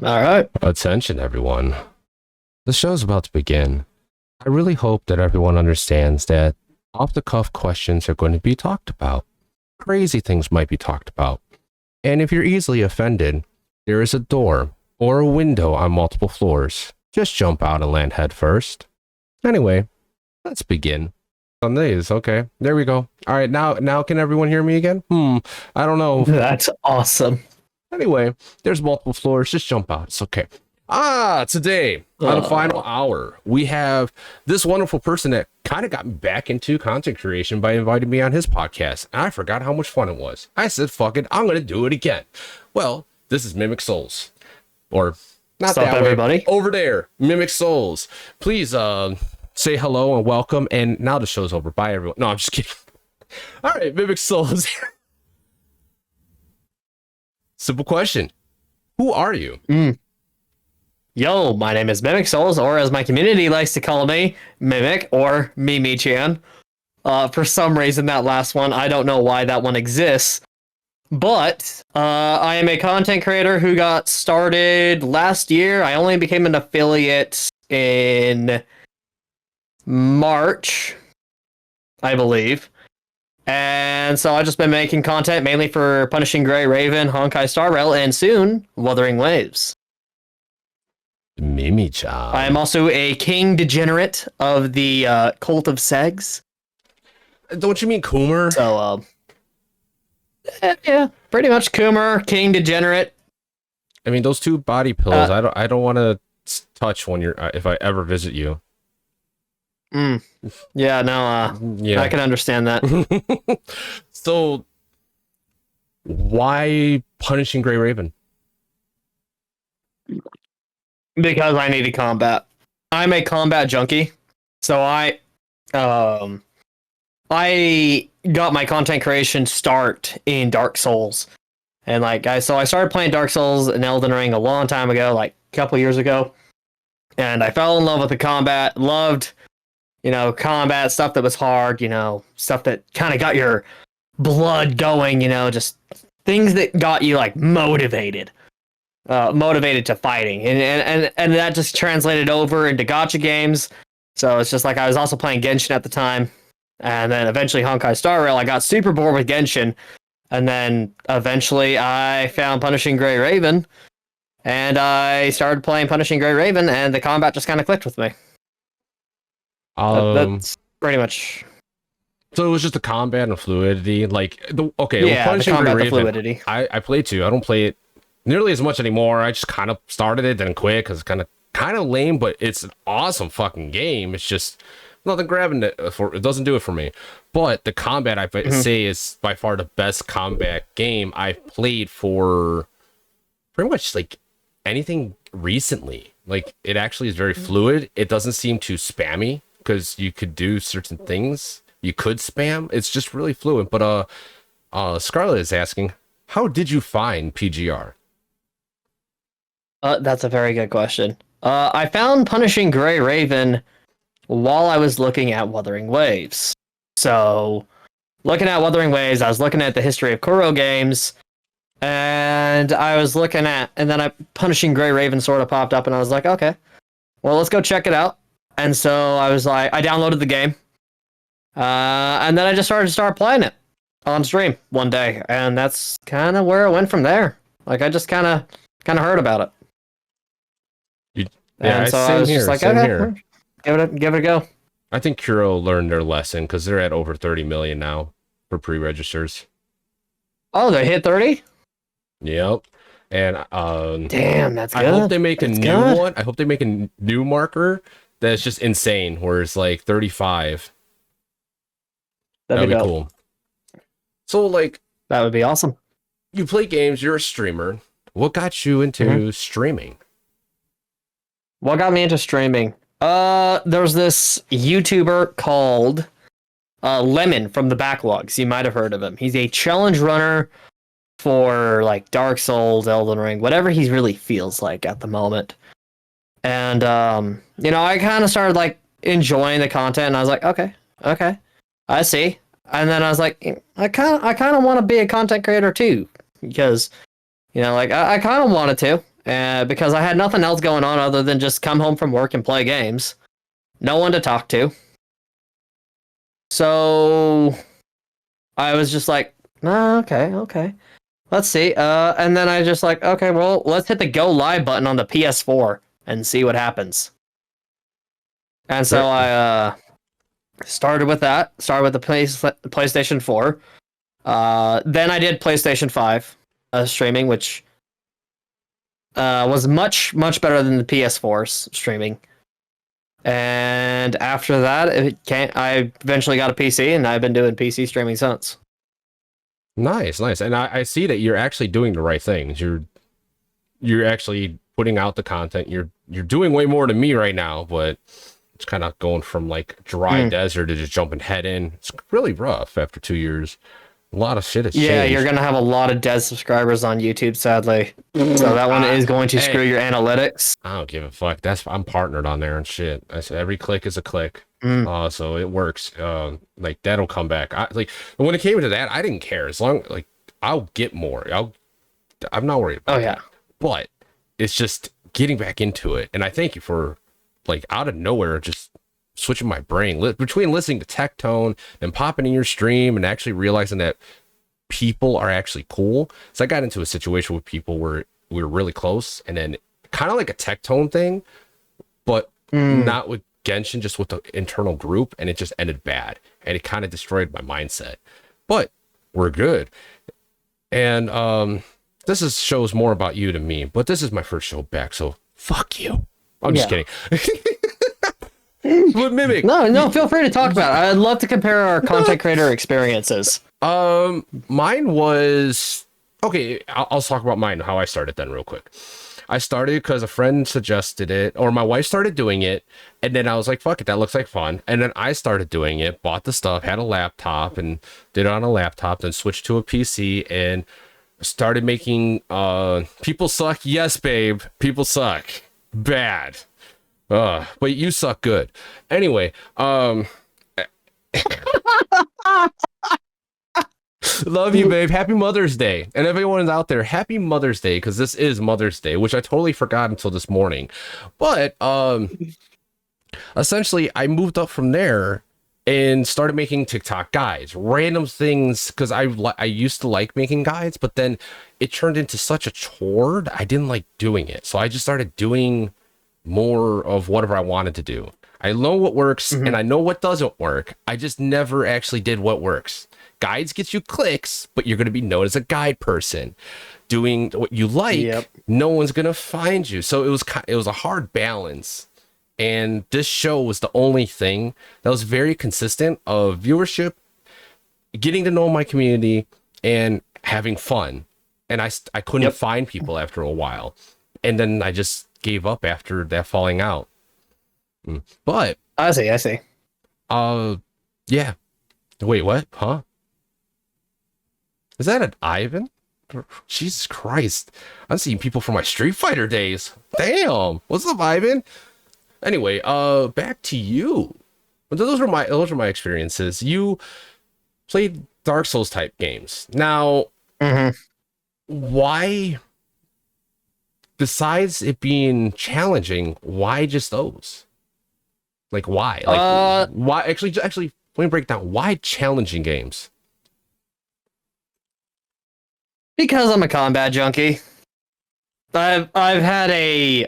All right. Attention, everyone. The show's about to begin. I really hope that everyone understands that off-the-cuff questions are going to be talked about. Crazy things might be talked about. And if you're easily offended, there is a door or a window on multiple floors. Just jump out and land head first. Anyway, let's begin. On these, okay. There we go. All right, now can everyone hear me again? I don't know. That's awesome. Anyway, there's multiple floors. Just jump out. It's okay. Today, on the final hour, we have this wonderful person that kind of got me back into content creation by inviting me on his podcast. And I forgot how much fun it was. I said, fuck it, I'm going to do it again. Well, this is Mimicsouls. Or, not What's up, that way. everybody? Over there, Mimicsouls. Please say hello and welcome. And now the show's over. Bye, everyone. No, I'm just kidding. All right, Mimicsouls. Simple question. Who are you? Yo, my name is Mimicsouls, or as my community likes to call me, Mimic or Mimi-chan. For some reason, that last one, I don't know why that one exists. But I am a content creator who got started last year. I only became an affiliate in March, I believe. And so I've just been making content mainly for Punishing Gray Raven, Honkai Star Rail, and soon, Wuthering Waves. Mimi-chan. I am also a king degenerate of the Cult of Segs. Don't you mean Coomer? So, yeah, pretty much Coomer, king degenerate. I mean, those two body pillows. I don't want to touch when you're if I ever visit you. Yeah, no, Yeah, I can understand that. So, why Punishing Gray Raven? Because I needed combat. I'm a combat junkie, so I got my content creation start in Dark Souls, and so I started playing Dark Souls and Elden Ring a long time ago, like a couple years ago, and I fell in love with the combat. Loved, combat stuff that was hard, stuff that kind of got your blood going, just things that got you like motivated to fighting, and that just translated over into gacha games. So it's just like I was also playing Genshin at the time, and then eventually Honkai Star Rail. I got super bored with Genshin, and then eventually I found Punishing Gray Raven, and I started playing Punishing Gray Raven, and the combat just kind of clicked with me. That's pretty much. So it was just the combat and fluidity, like Yeah, Punishing the combat, Gray the Raven. fluidity. I play too. I don't play it nearly as much anymore. I just kind of started it, then quit because it's kind of lame. But it's an awesome fucking game. It's just nothing grabbing it for. It doesn't do it for me. But the combat I say is by far the best combat game I've played for pretty much like anything recently. Like it actually is very fluid. It doesn't seem too spammy because you could do certain things. You could spam. It's just really fluid. But Scarlett is asking, how did you find PGR? That's a very good question. I found Punishing Gray Raven while I was looking at Wuthering Waves. So, looking at Wuthering Waves, I was looking at the history of Kuro games, and then Punishing Gray Raven sort of popped up, and I was like, okay, well, let's go check it out. And so I was like, I downloaded the game, and then I just started playing it on stream one day, and that's kind of where it went from there. Like I just kind of heard about it. Yeah, and so same I was here, just like, same okay, here. give it a go. I think Kuro learned their lesson because they're at over 30 million now for pre-registers. Oh, they hit 30? Yep. And Damn, that's good. I hope they make that's a good. new one. I hope they make a new marker that's just insane, where it's like 35. That'd be dope. cool. So, like, That would be awesome. you play games, you're a streamer. What got you into streaming? What got me into streaming? There's this YouTuber called Lemon from the Backlogs. You might have heard of him. He's a challenge runner for like Dark Souls, Elden Ring, whatever he really feels like at the moment. And I kind of started like enjoying the content, and I was like, okay, I see. And then I was like, I kind of want to be a content creator too, because I kind of wanted to. because I had nothing else going on other than just come home from work and play games. No one to talk to. So I was just like, oh, okay. Let's see. And then I just like, okay, well, let's hit the go live button on the PS4 and see what happens. And so Sure. I started with that. Started with the PlayStation 4. Then I did PlayStation 5 streaming, which was much better than the PS4's streaming. And after that, I eventually got a PC, and I've been doing PC streaming since. Nice. And I see that you're actually doing the right things. You're actually putting out the content. You're doing way more than me right now, but it's kind of going from like dry desert to just jumping head in. It's really rough after 2 years. A lot of shit has changed. Yeah, you're gonna have a lot of dead subscribers on YouTube, sadly. So that one is going to screw your analytics. I don't give a fuck. I'm partnered on there and shit. I said every click is a click. So it works. Like that'll come back. When it came to that, I didn't care. As long like I'll get more. I'm not worried about that. But it's just getting back into it. And I thank you for like out of nowhere just switching my brain between listening to Tectone and popping in your stream and actually realizing that people are actually cool. So I got into a situation with people where we were really close, and then kind of like a Tectone thing, but not with Genshin, just with the internal group, and it just ended bad, and it kind of destroyed my mindset. But we're good, and this shows more about you to me. But this is my first show back, so fuck you. I'm just kidding. But Mimic, no, feel free to talk about it. I'd love to compare our content creator experiences. Mine was okay. I'll talk about mine. How I started then, real quick. I started because a friend suggested it, or my wife started doing it, and then I was like, "Fuck it, that looks like fun." And then I started doing it, bought the stuff, had a laptop, and did it on a laptop. Then switched to a PC and started making. People suck. Yes, babe. People suck. Bad. But you suck good. Anyway, love you, babe. Happy Mother's Day. And everyone's out there, happy Mother's Day, because this is Mother's Day, which I totally forgot until this morning. But essentially, I moved up from there and started making TikTok guides, random things, because I used to like making guides, but then it turned into such a chore that I didn't like doing it. So I just started doing more of whatever I wanted to do. I know what works and I know what doesn't work. I just never actually did what works. Guides get you clicks, but you're going to be known as a guide person. Doing what you like, no one's going to find you. So it was a hard balance. And this show was the only thing that was very consistent of viewership, getting to know my community, and having fun. And I couldn't find people after a while. And then I just gave up after that falling out. But I see. Yeah. Wait, what? Huh? Is that an Ivan? Jesus Christ. I'm seeing people from my Street Fighter days. Damn. What's up, Ivan? Anyway, back to you. But those were my experiences. You played Dark Souls type games. Now, why, besides it being challenging, why just those? Like, why? Like, why? Actually, let me break down. Why challenging games? Because I'm a combat junkie. I've had a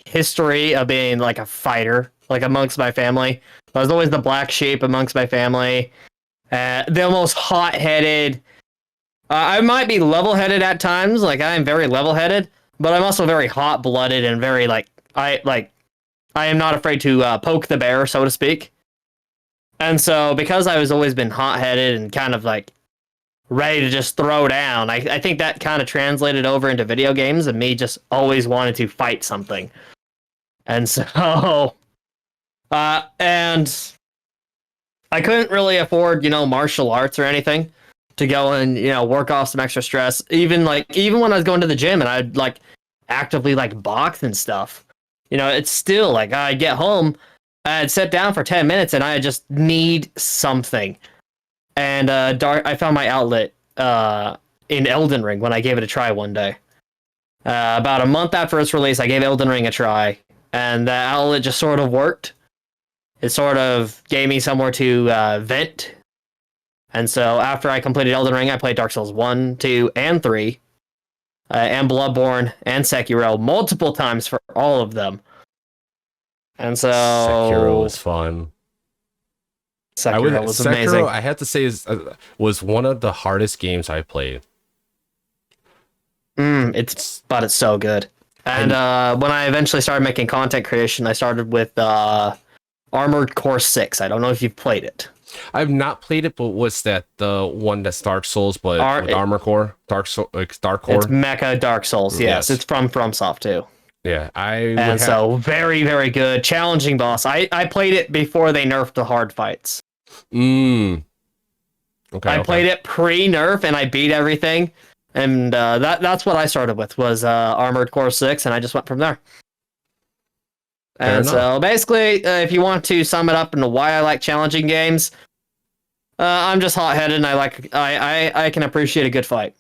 history of being like a fighter, like amongst my family. I was always the black sheep amongst my family. The most hot-headed. I might be level-headed at times, like I am very level-headed, but I'm also very hot-blooded and very I am not afraid to poke the bear, so to speak. And so because I was always been hot-headed and kind of like ready to just throw down, I think that kind of translated over into video games and me just always wanted to fight something. And so and I couldn't really afford, martial arts or anything to go and, work off some extra stress. Even when I was going to the gym and I'd actively box and stuff, it's still I'd get home, I'd sit down for 10 minutes and I just need something. And I found my outlet in Elden Ring when I gave it a try one day. About a month after its release, I gave Elden Ring a try, and the outlet just sort of worked. It sort of gave me somewhere to vent. And so after I completed Elden Ring, I played Dark Souls 1, 2, and 3, and Bloodborne and Sekiro multiple times for all of them. And so Sekiro was fun. Sekiro was amazing. Sekiro, I have to say, was one of the hardest games I played. It's so good. And when I eventually started making content creation, I started with Armored Core 6. I don't know if you've played it. I've not played it, but what's that? The one that's Dark Souls, but with Armor Core? Dark Core? It's Mecha Dark Souls, yes. It's from FromSoft, too. Yeah, so very, very good. Challenging boss. I played it before they nerfed the hard fights. Okay. I played it pre-nerf, and I beat everything. And that's what I started with, was Armored Core 6, and I just went from there. And so basically, if you want to sum it up into why I like challenging games, I'm just hot-headed, and I can appreciate a good fight.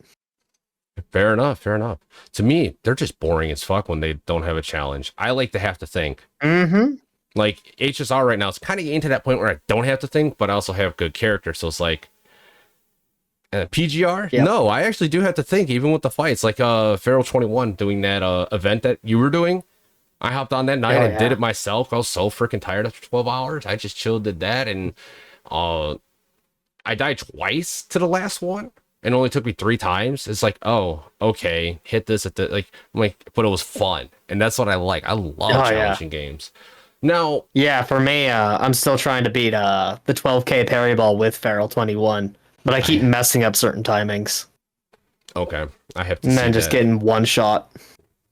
Fair enough. To me, they're just boring as fuck when they don't have a challenge. I like to have to think. Mm-hmm. Like HSR right now, it's kind of getting to that point where I don't have to think, but I also have good characters. So it's like PGR. Yep. No, I actually do have to think, even with the fights. Like Feral 21 doing that event that you were doing. I hopped on that night and did it myself. I was so freaking tired after 12 hours. I just chilled, did that, and I died twice to the last one. And it only took me 3 times. It's like, oh, okay, hit this at the but it was fun, and that's what I like. I love challenging games. Now, for me, I'm still trying to beat the 12K parry ball with Feral 21, but I keep messing up certain timings. Okay, I have to. And then just getting one shot.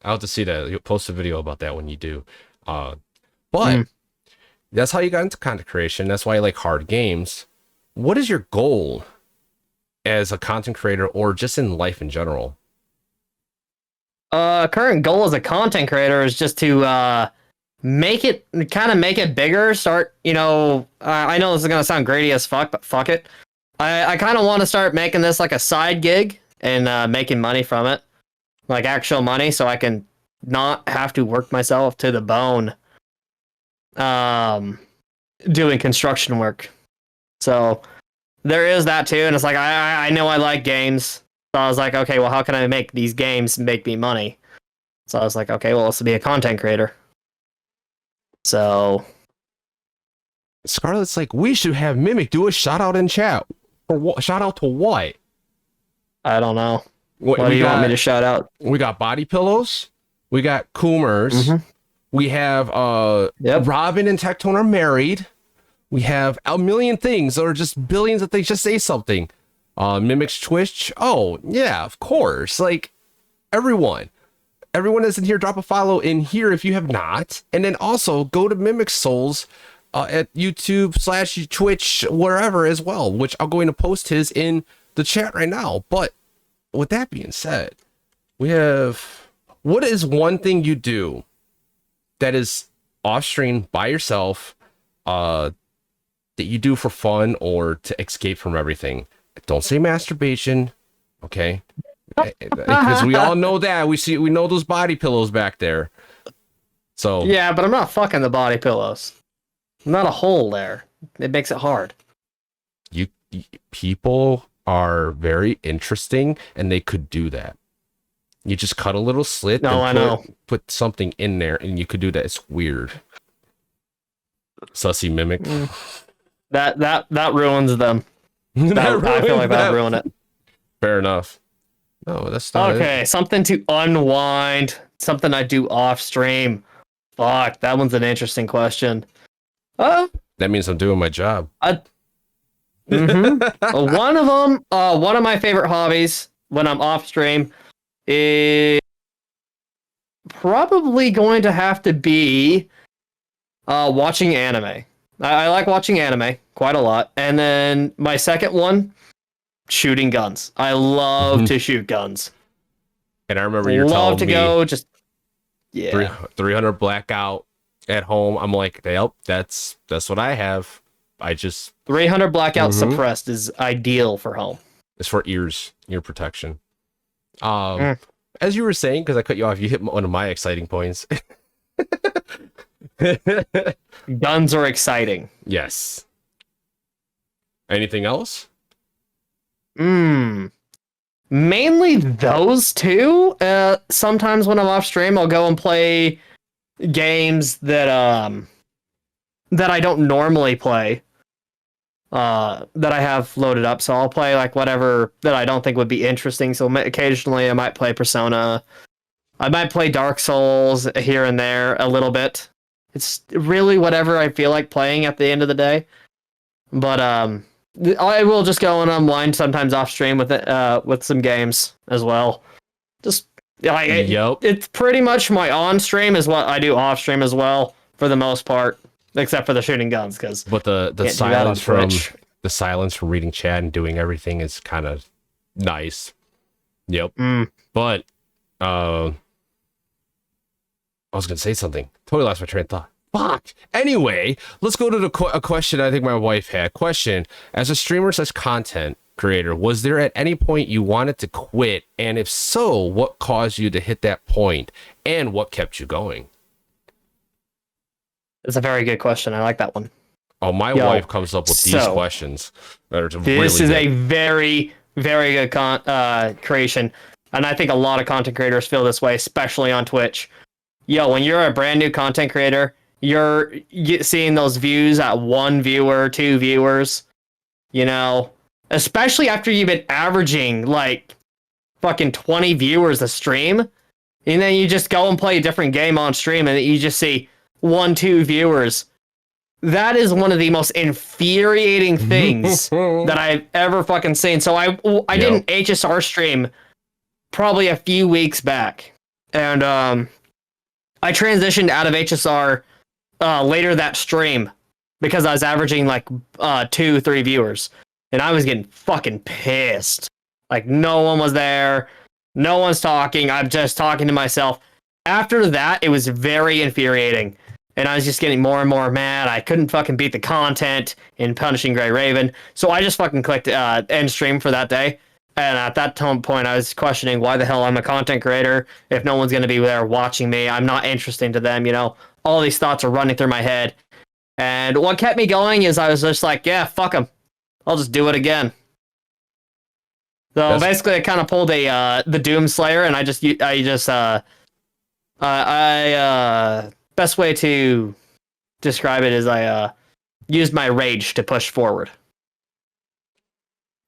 I'll have to see that. You'll post a video about that when you do. But that's how you got into content creation. That's why I like hard games. What is your goal as a content creator, or just in life in general? Current goal as a content creator is just to make it bigger. Start, I know this is gonna sound greedy as fuck, but fuck it. I kind of want to start making this like a side gig and making money from it, like actual money, so I can not have to work myself to the bone doing construction work. So there is that too, and it's like I know I like games, so I was like, okay, well, how can I make these games make me money? So I was like, okay, well, let's be a content creator. So Scarlett's like, we should have Mimic do a shout out in chat. Or what? Shout out to what? I don't know. What do you want me to shout out? We got body pillows. We got Coomers. Mm-hmm. We have Robin and Tectone are married. We have a million things, or just billions of things. Just say something. Mimics Twitch. Oh, yeah, of course. Like, everyone that's in here, drop a follow in here if you have not. And then also go to Mimicsouls at YouTube / Twitch, wherever as well, which I'll go in to post his in the chat right now. But with that being said, we have, what is one thing you do that is off stream by yourself, that you do for fun or to escape from everything? Don't say masturbation, okay? Because we all know that. We know those body pillows back there. So yeah, but I'm not fucking the body pillows. I'm not a hole there. It makes it hard. People are very interesting, and they could do that. You just cut a little slit. No, I know. Put something in there, and you could do that. It's weird. Sussy Mimic. That ruins them. I feel like that ruined it. Fair enough. No, that's not okay. Something to unwind. Something I do off stream. Fuck, that one's an interesting question. That means I'm doing my job. One of them. One of my favorite hobbies when I'm off stream is probably going to have to be watching anime. I like watching anime quite a lot. And then my second one, shooting guns. I love to shoot guns. And I remember you're telling me, go just 300 blackout at home. I'm like, yep, that's what I have. I just 300 blackout suppressed is ideal for home. It's for ear protection. as you were saying, because I cut you off, you hit one of my exciting points. Guns are exciting. Yes. Anything else? Mainly those two. Sometimes when I'm off stream, I'll go and play games that I don't normally play. That I have loaded up, so I'll play like whatever that I don't think would be interesting. So occasionally I might play Persona. I might play Dark Souls here and there a little bit. It's really whatever I feel like playing at the end of the day. But I will just go and unwind sometimes off stream with some games as well. Just Yep. it's pretty much my on stream is what I do off stream as well for the most part, except for the shooting guns because. But the silence from reading chat and doing everything is kind of nice. Yep. But I was gonna say something. Totally lost my train of thought. Fuck. Anyway, let's go to a question I think my wife had. Question: as a streamer / content creator, was there at any point you wanted to quit? And if so, what caused you to hit that point? And what kept you going? It's a very good question. I like that one. Oh, my wife comes up with these questions. This is a very, very good creation. And I think a lot of content creators feel this way, especially on Twitch. When you're a brand new content creator, you're seeing those views at 1 viewer, 2 viewers, especially after you've been averaging like fucking 20 viewers a stream. And then you just go and play a different game on stream and you just see 1, 2 viewers. That is one of the most infuriating things that I've ever fucking seen. So I did an HSR stream probably a few weeks back. And I transitioned out of HSR later that stream because I was averaging like 2, 3 viewers. And I was getting fucking pissed. Like no one was there. No one's talking. I'm just talking to myself. After that, it was very infuriating. And I was just getting more and more mad. I couldn't fucking beat the content in Punishing Grey Raven. So I just fucking clicked end stream for that day. And at that point, I was questioning why the hell I'm a content creator if no one's going to be there watching me. I'm not interesting to them, All these thoughts are running through my head. And what kept me going is I was just like, yeah, fuck them. I'll just do it again. So basically, I kind of pulled the Doomslayer, and best way to describe it is I used my rage to push forward.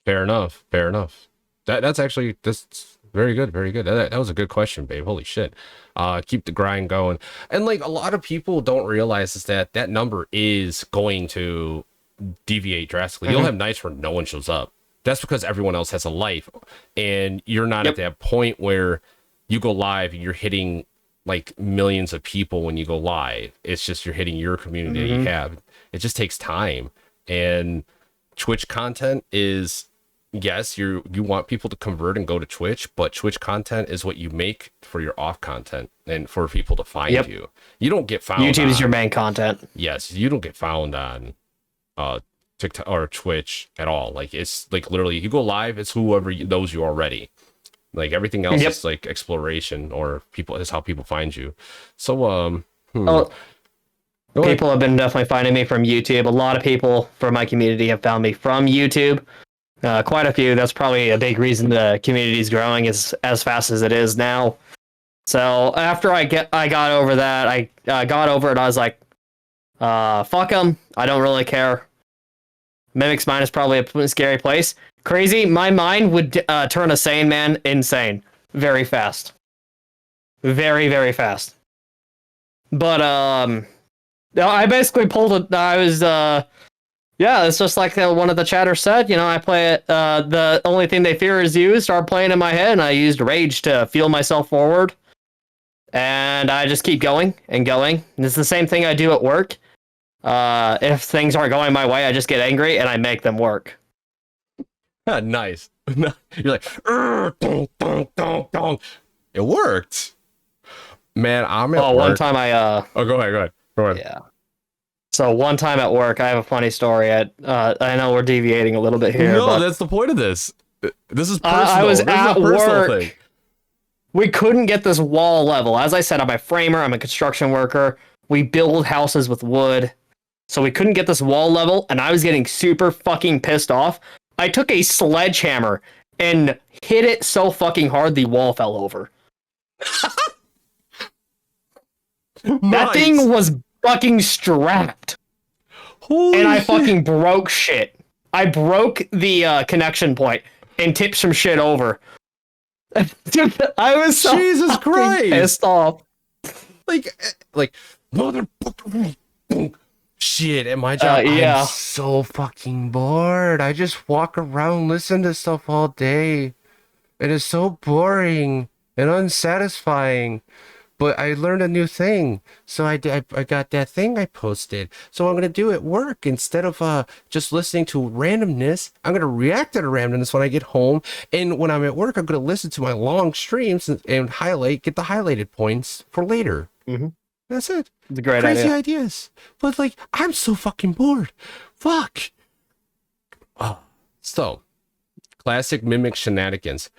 Fair enough. That's very good. That was a good question, babe. Holy shit. Keep the grind going. And like a lot of people don't realize is that number is going to deviate drastically. You'll have nights where no one shows up. That's because everyone else has a life, and you're not at that point where you go live and you're hitting like millions of people when you go live. It's just you're hitting your community that you have. It just takes time. And Twitch content is, yes, you want people to convert and go to Twitch, but Twitch content is what you make for your off content and for people to find you. You don't get found. YouTube is your main content. Yes, you don't get found on TikTok or Twitch at all. Like it's like literally you go live, it's whoever knows you already. Like everything else is like exploration, or people is how people find you. So people have been definitely finding me from YouTube. A lot of people from my community have found me from YouTube. Quite a few. That's probably a big reason the community is growing as fast as it is now. So after I got over that, I got over it. I was like, fuck them. I don't really care. Mimics Mine is probably a scary place. Crazy. My mind would turn a sane man insane very fast. Very, very fast. But I basically pulled it. I was it's just like one of the chatters said. I play it. The only thing they fear is you. Start playing in my head, and I used rage to fuel myself forward. And I just keep going and going. And it's the same thing I do at work. If things aren't going my way, I just get angry and I make them work. Nice. You're like, dong, dong, dong, dong. It worked. Man, I'm at work. One time go ahead. Yeah. So one time at work, I have a funny story. I know we're deviating a little bit here. No, but that's the point of this. This is personal. I was at work. Thing. we couldn't get this wall level. As I said, I'm a framer, I'm a construction worker. We build houses with wood. So we couldn't get this wall level, and I was getting super fucking pissed off. I took a sledgehammer and hit it so fucking hard the wall fell over. That thing was fucking strapped. Holy and I shit. fucking broke shit. I broke the connection point and tipped some shit over. Dude, I was so Jesus fucking Christ. pissed off. Like, motherfucker. Shit, at my job, Yeah. I'm so fucking bored. I just walk around, listen to stuff all day. It is so boring and unsatisfying. But I learned a new thing, so I got that thing I posted. So I'm gonna do at work instead of just listening to randomness. I'm gonna react to the randomness when I get home, and when I'm at work, I'm gonna listen to my long streams and get the highlighted points for later. Mm-hmm. That's it. It's a great Crazy idea. ideas, but like I'm so fucking bored. Fuck. Oh. So, classic mimic shenanigans.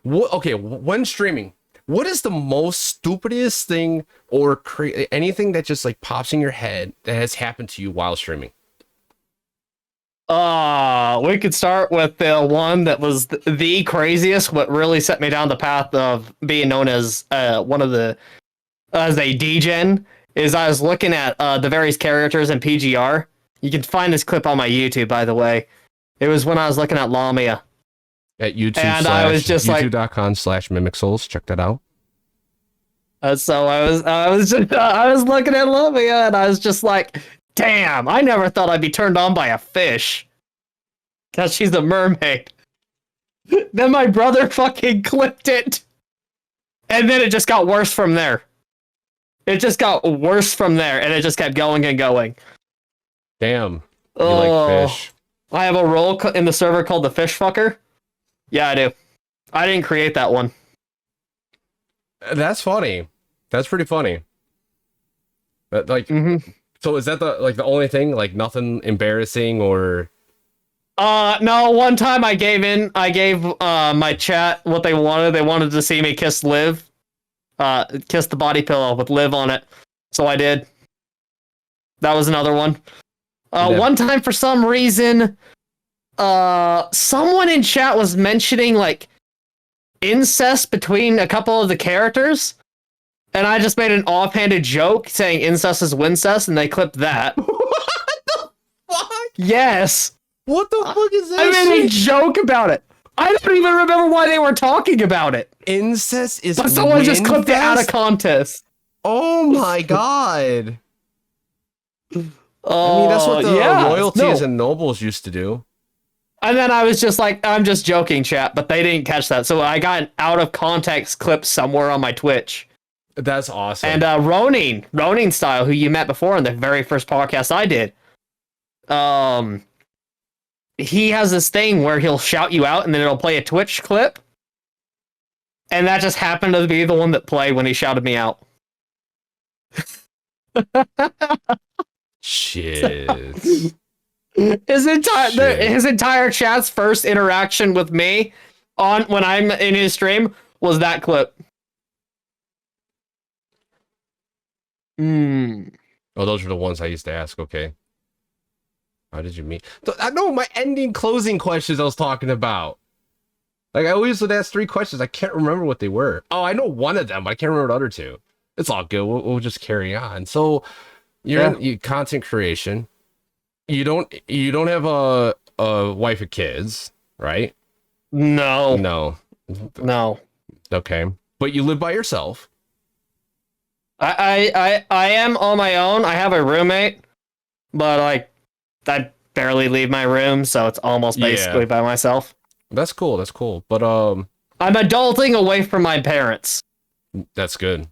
Okay, when streaming. What is the most stupidest thing or anything that just like pops in your head that has happened to you while streaming? We could start with the one that was the craziest. What really set me down the path of being known as as a degen is I was looking at the various characters in PGR. You can find this clip on my YouTube, by the way. It was when I was looking at Lamia. At YouTube And I was just like, youtube.com/Mimicsouls. Check that out. So I was looking at Lamia and I was just like, damn, I never thought I'd be turned on by a fish. Because she's a mermaid. Then my brother fucking clipped it. And then it just got worse from there. It just got worse from there, and it just kept going and going. Damn. You like fish. I have a role in the server called the Fish Fucker. Yeah, I do. I didn't create that one. That's funny. That's pretty funny. Like, So is that the only thing? Like nothing embarrassing or? No. One time I gave my chat what they wanted. They wanted to see me kiss Liv. Kiss the body pillow with Liv on it. So I did. That was another one. One time for some reason, someone in chat was mentioning like incest between a couple of the characters, and I just made an offhanded joke saying incest is wincest, and they clipped that. What the fuck? Yes. What the fuck is that? I made a joke about it. I don't even remember why they were talking about it. Incest is. But someone just clipped it out of context. Oh my god. I mean, that's what the royalties and nobles used to do. And then I was just like, I'm just joking, chat, but they didn't catch that. So I got an out of context clip somewhere on my Twitch. That's awesome. And Ronin Style, who you met before in the very first podcast I did, he has this thing where he'll shout you out and then it'll play a Twitch clip. And that just happened to be the one that played when he shouted me out. Shit. His entire chat's first interaction with me when I'm in his stream was that clip. Oh, those are the ones I used to ask. Okay. How did you meet? I know my ending closing questions I was talking about. Like I always would ask 3 questions. I can't remember what they were. Oh, I know one of them, but I can't remember the other 2. It's all good. We'll just carry on. So you're in content creation. You don't have a wife or kids, right? No. Okay, but you live by yourself. I am on my own. I have a roommate, but like I barely leave my room, so it's almost basically by myself. That's cool. But I'm adulting away from my parents. That's good.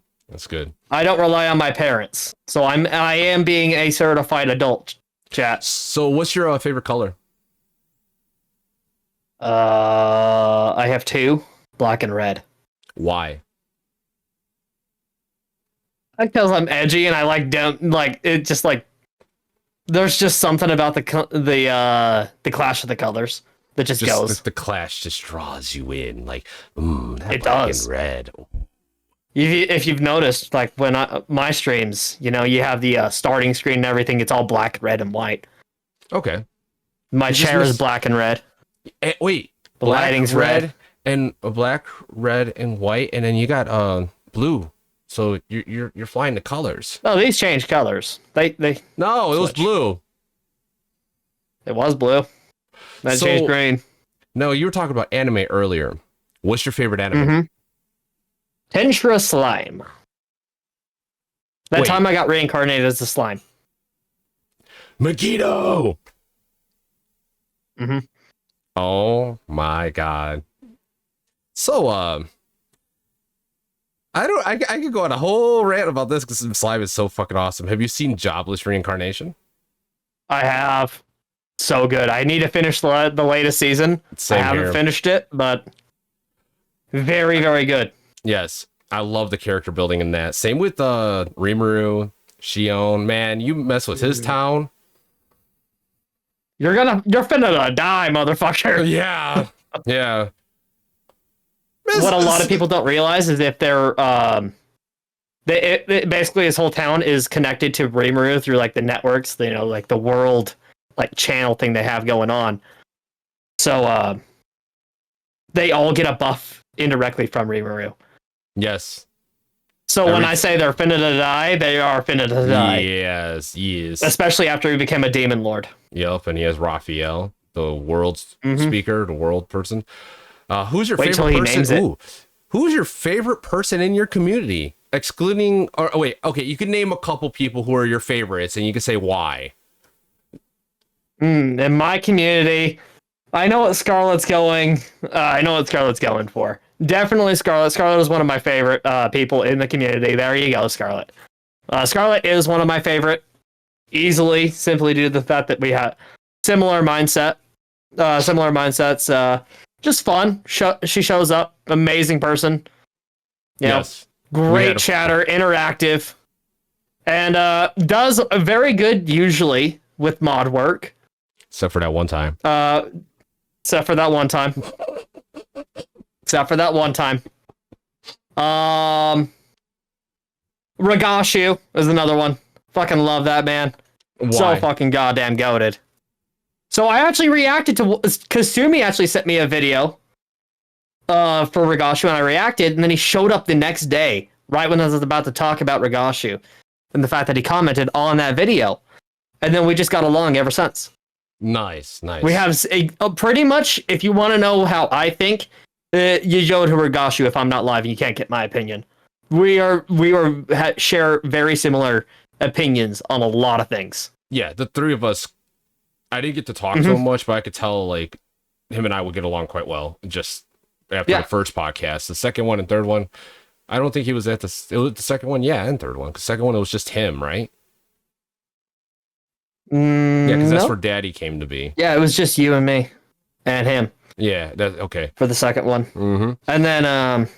I don't rely on my parents, so I am being a certified adult. Chat. So what's your favorite color? I have 2, black and red. Why? Because I'm edgy and I like it. Just like there's just something about the clash of the colors that just goes. The clash just draws you in. Like, that it black does. and red. If you've noticed, like when my streams, you have the starting screen and everything. It's all black, red, and white. Okay. My chair is black and red. Wait, The lighting's red. and black, red, and white, and then you got blue. So you're flying the colors. Oh, these change colors. They No, it was switch. blue. It was blue. Then So- changed green. No, you were talking about anime earlier. What's your favorite anime? Mm-hmm. Tentra slime. That Wait. time I got reincarnated as a slime. Megiddo. Mm-hmm. Oh my god. So I could go on a whole rant about this because slime is so fucking awesome. Have you seen Jobless Reincarnation? I have. So good. I need to finish the latest season. Same I haven't here. finished it, but very, very good. Yes, I love the character building in that. Same with Rimuru, Shion. Man, you mess with his town. You're finna die, motherfucker. Yeah, yeah. What a lot of people don't realize is if they're basically his whole town is connected to Rimuru through like the networks, like the world like channel thing they have going on. So they all get a buff indirectly from Rimuru. Yes. So when I say they're finna to die, they are finna to die. Yes, yes. Especially after he became a demon lord. Yep, and he has Raphael, the world's Mhm. speaker, the world person. Who's your Wait till favorite he person? names it. Ooh, who's your favorite person in your community? Excluding, or wait, okay, you can name a couple people who are your favorites, and you can say why. In my community, I know what Scarlet's going. I know what Scarlet's going for. Definitely Scarlet. Scarlet is one of my favorite people in the community. There you go, Scarlet. Scarlet is one of my favorite, easily, simply due to the fact that we have similar mindsets. Just fun. She shows up. Amazing person. Yes. Great chatter, interactive, and does very good usually with mod work. Except for that one time. Except for that one time. Ragashu is another one. Fucking love that man. Why? So fucking goddamn goated. So I actually reacted to Kasumi actually sent me a video for Ragashu and I reacted, and then he showed up the next day, right when I was about to talk about Ragashu and the fact that he commented on that video. And then we just got along ever since. Nice. We have a pretty much, if you want to know how I think, you go to Ragashu if I'm not live and you can't get my opinion. We share very similar opinions on a lot of things. Yeah, the three of us, I didn't get to talk to him much, but I could tell like him and I would get along quite well just after the first podcast. The second one and third one, I don't think he was at the second one, and third one. The second one, it was just him, right? Yeah, because that's where Daddy came to be. Yeah, it was just you and me and him. Yeah, that's okay. For the second one. Mm-hmm. And then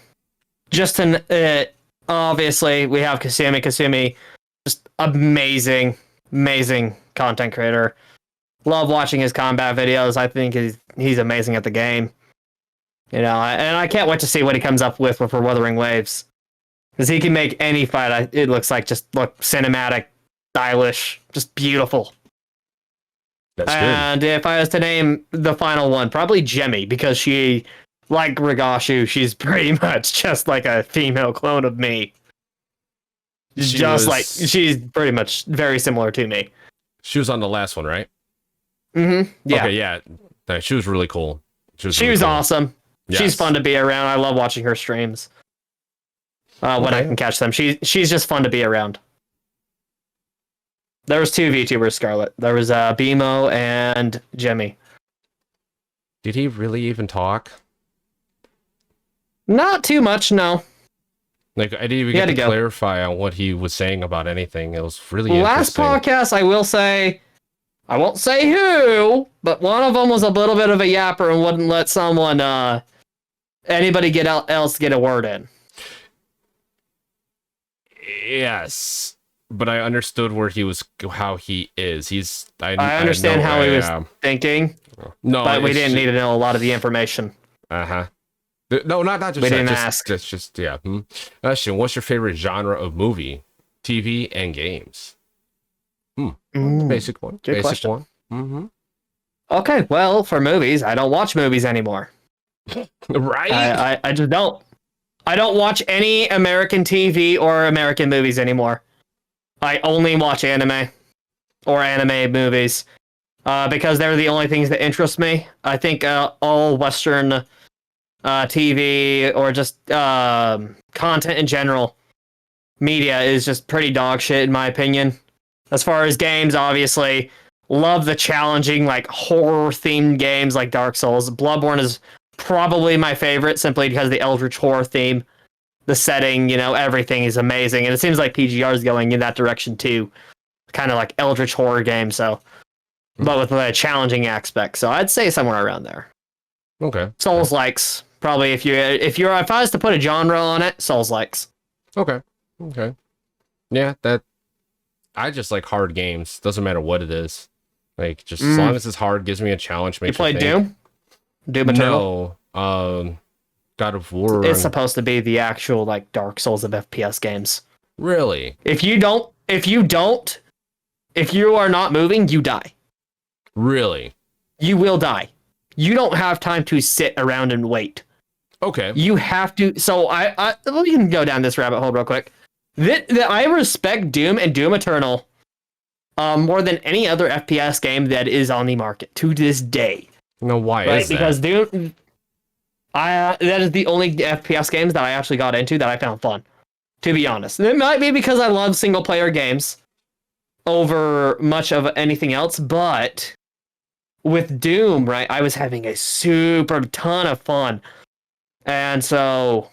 obviously we have Kasumi. Kasumi, just amazing content creator. Love watching his combat videos. I think he's amazing at the game. And I can't wait to see what he comes up with for Wuthering Waves. Because he can make any fight, it looks like, just look cinematic, stylish, just beautiful. That's good. And if I was to name the final one, probably Jemmy, because she, like Ragashu, she's pretty much just like a female clone of me. She's pretty much very similar to me. She was on the last one, right? Mm-hmm. Yeah. Okay, yeah. She was really cool. She was awesome. Yes. She's fun to be around. I love watching her streams. When I can catch them. She's just fun to be around. There was two VTubers, Scarlet. There was BMO and Jemmy. Did he really even talk? Not too much, no. Like, I didn't even get to clarify on what he was saying about anything. It was really Last interesting. podcast, I won't say who, but one of them was a little bit of a yapper and wouldn't let someone, anybody else get a word in. Yes, but I understood how he is. I understand how he was thinking. No, but we didn't need to know a lot of the information. Uh-huh. No, not just We that. didn't Just, ask. yeah. Question: what's your favorite genre of movie, TV, and games? Basic one. Good Basic question. one. Mm-hmm. Okay, well, for movies, I don't watch movies anymore. Right. I just don't. I don't watch any American TV or American movies anymore. I only watch anime or anime movies because they're the only things that interest me. I think all Western TV or just content in general, media is just pretty dog shit in my opinion. As far as games, obviously, love the challenging like horror themed games like Dark Souls. Bloodborne is probably my favorite simply because of the Eldritch horror theme, the setting, everything is amazing, and it seems like PGR is going in that direction too, kind of like Eldritch horror game. So, but with the challenging aspect. So I'd say somewhere around there. Okay. Souls likes probably if I was to put a genre on it, Souls likes. Okay. Okay. Yeah, that I just like hard games. Doesn't matter what it is. Like just as long as it's hard, gives me a challenge. You Makes play me think. Doom? Doom Eternal? No. God of War. It's supposed to be the actual like Dark Souls of FPS games. Really? If you are not moving, you die. Really? You will die. You don't have time to sit around and wait. Okay. You have to. So we can go down this rabbit hole real quick. I respect Doom and Doom Eternal more than any other FPS game that is on the market to this day. No, why Right? is that? Because Doom, that is the only FPS games that I actually got into that I found fun. To be honest, and it might be because I love single player games over much of anything else, but with Doom, right, I was having a super ton of fun, and so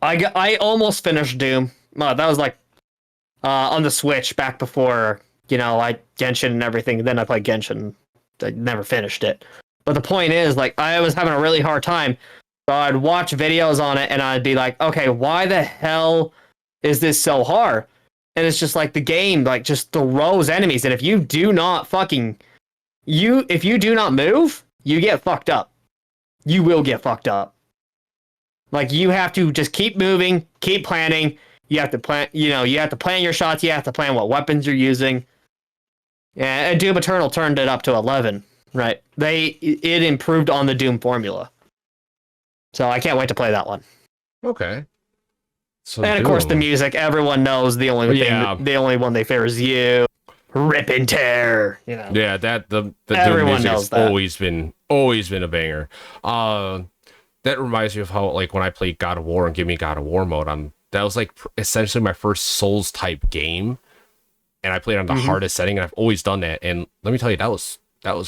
I almost finished Doom. That was like on the Switch back before I Genshin and everything. Then I played Genshin. I never finished it. But the point is, like, I was having a really hard time. So I'd watch videos on it and I'd be like, okay, why the hell is this so hard? And it's just like the game, like, just throws enemies. And if you do not if you do not move, you get fucked up. You will get fucked up. Like, you have to just keep moving, keep planning. You have to plan, you have to plan your shots. You have to plan what weapons you're using. Yeah, and Doom Eternal turned it up to 11. Right. It improved on the Doom formula. So I can't wait to play that one. Okay. So and of course the music, everyone knows the only the only one they fear is you. Rip and tear. Yeah, that the everyone Doom knows music's that. always been a banger. That reminds me of how like when I played God of War and Give Me God of War mode, that was like essentially my first Souls type game. And I played on the hardest setting, and I've always done that. And let me tell you, that was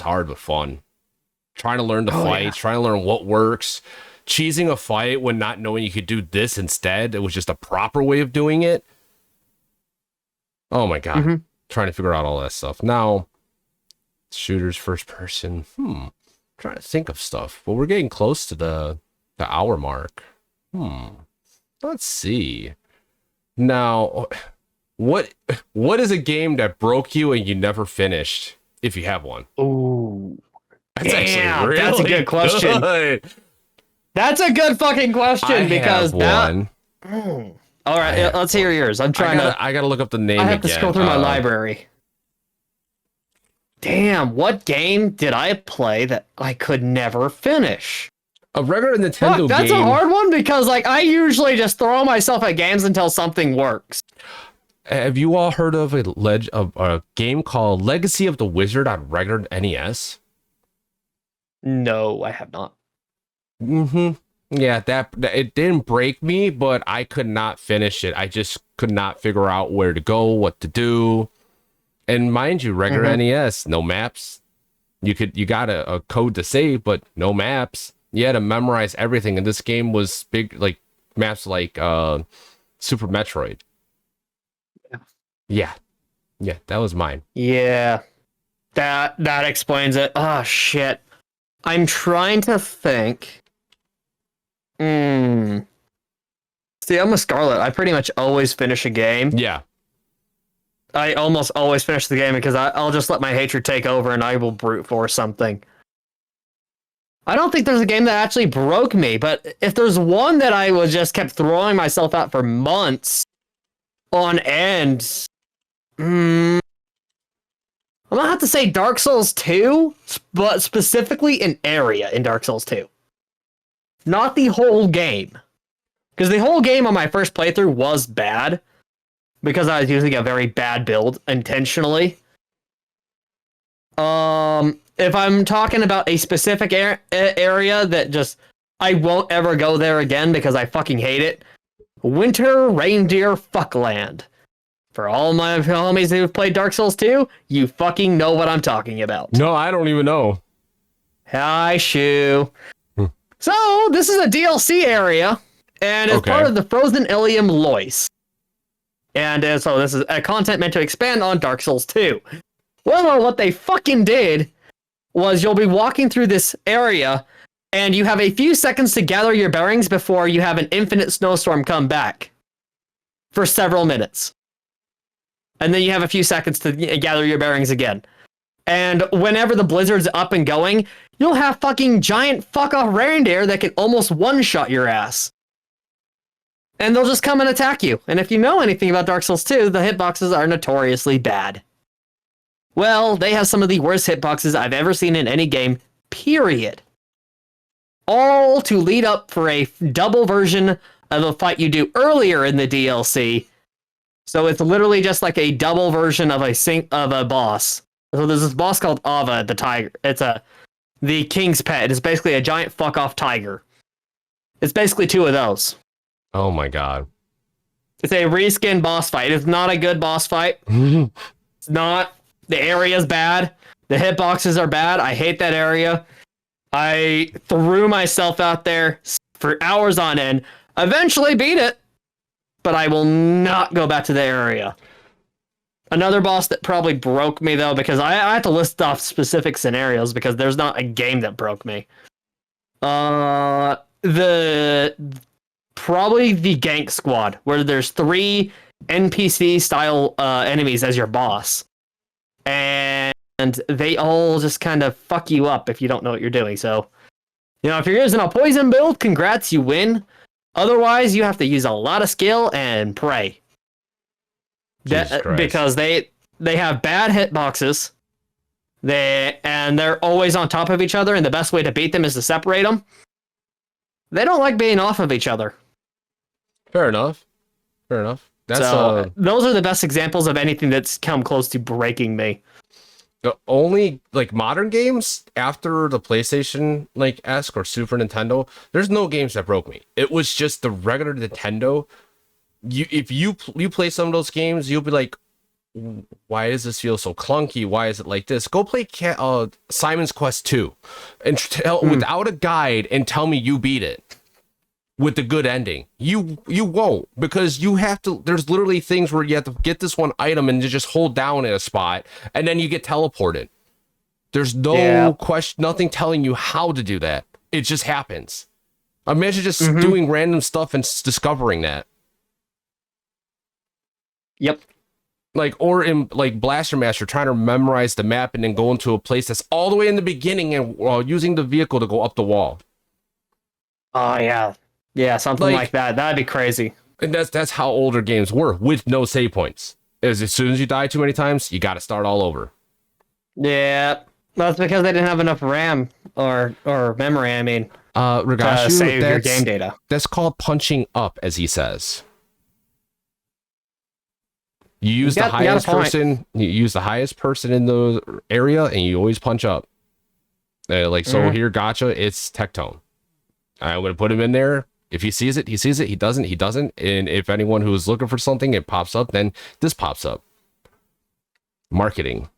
hard but fun. Trying to learn the fights, trying to learn what works, cheesing a fight when not knowing you could do this instead. It was just a proper way of doing it. Oh my god. Trying to figure out all that stuff. Now, shooters first person. Trying to think of stuff. But we're getting close to the hour mark. Let's see. Now, what is a game that broke you and you never finished, if you have one? Ooh. That's actually really that's a good question. Good. That's a good fucking question because one. All right, let's hear yours. I gotta look up the name. I have to scroll through my library. Damn, what game did I play that I could never finish? A regular Nintendo game. That's a hard one because like I usually just throw myself at games until something works. Have you all heard of a game called Legacy of the Wizard on regular NES? No, I have not. Yeah, that it didn't break me, but I could not finish it. I just could not figure out where to go, what to do. And mind you, regular NES, no maps. You got a code to save, but no maps. You had to memorize everything, and this game was big, like maps like Super Metroid. Yeah, that was mine. Yeah, that explains it. Oh shit, I'm trying to think. See, I'm a Scarlet. I pretty much always finish a game. Yeah. I almost always finish the game because I'll just let my hatred take over and I will brute force something. I don't think there's a game that actually broke me, but if there's one that I was just kept throwing myself out for months on end, I'm gonna have to say Dark Souls 2, but specifically an area in Dark Souls 2. Not the whole game. Because the whole game on my first playthrough was bad, because I was using a very bad build intentionally. If I'm talking about a specific area that just I won't ever go there again because I fucking hate it, Winter Reindeer Fuckland. For all my homies who've played Dark Souls 2, you fucking know what I'm talking about. No, I don't even know. Hi, Shu. So this is a DLC area, and it's part of the Frozen Ilium Lois. And so this is a content meant to expand on Dark Souls 2. Well, what they fucking did was you'll be walking through this area, and you have a few seconds to gather your bearings before you have an infinite snowstorm come back. For several minutes. And then you have a few seconds to gather your bearings again. And whenever the blizzard's up and going, you'll have fucking giant fuck-off reindeer that can almost one-shot your ass. And they'll just come and attack you. And if you know anything about Dark Souls 2, the hitboxes are notoriously bad. Well, they have some of the worst hitboxes I've ever seen in any game, period. All to lead up for a double version of a fight you do earlier in the DLC. So it's literally just like a double version of a boss. So there's this boss called Ava the tiger. It's the king's pet. It's basically a giant fuck off tiger. It's basically two of those. Oh my god. It's a reskin boss fight. It's not a good boss fight. It's not. The area's bad. The hitboxes are bad. I hate that area. I threw myself out there for hours on end. Eventually beat it. But I will not go back to the area. Another boss that probably broke me, though, because I have to list off specific scenarios because there's not a game that broke me. Probably the Gank Squad, where there's 3 NPC-style enemies as your boss. And they all just kind of fuck you up if you don't know what you're doing. So, if you're using a poison build, congrats, you win. Otherwise, you have to use a lot of skill and pray. Because they have bad hitboxes. They're always on top of each other, and the best way to beat them is to separate them. They don't like being off of each other. Fair enough. Those are the best examples of anything that's come close to breaking me. The only modern games after the PlayStation esque or Super Nintendo, there's no games that broke me. It was just the regular Nintendo. If you play some of those games, you'll be like, why does this feel so clunky? Why is it like this? Go play Simon's Quest 2 and without a guide and tell me you beat it with the good ending. You won't, because you have to. There's literally things where you have to get this one item and you just hold down at a spot and then you get teleported. There's no question, nothing telling you how to do that. It just happens. Imagine just doing random stuff and discovering that. Yep. Or in Blaster Master, trying to memorize the map and then go into a place that's all the way in the beginning and using the vehicle to go up the wall. Oh yeah. Yeah, something like that. That'd be crazy. And that's how older games were, with no save points. As soon as you die too many times, you got to start all over. Yeah, that's because they didn't have enough RAM or memory. I mean, Rigashu, to save your game data. That's called punching up, as he says. You use the highest person. You use the highest person in the area, and you always punch up. So here, gotcha. It's tectone. I would have put him in there. If he sees it, he sees it. He doesn't, he doesn't. And if anyone who is looking for something, it pops up, then this pops up. Marketing.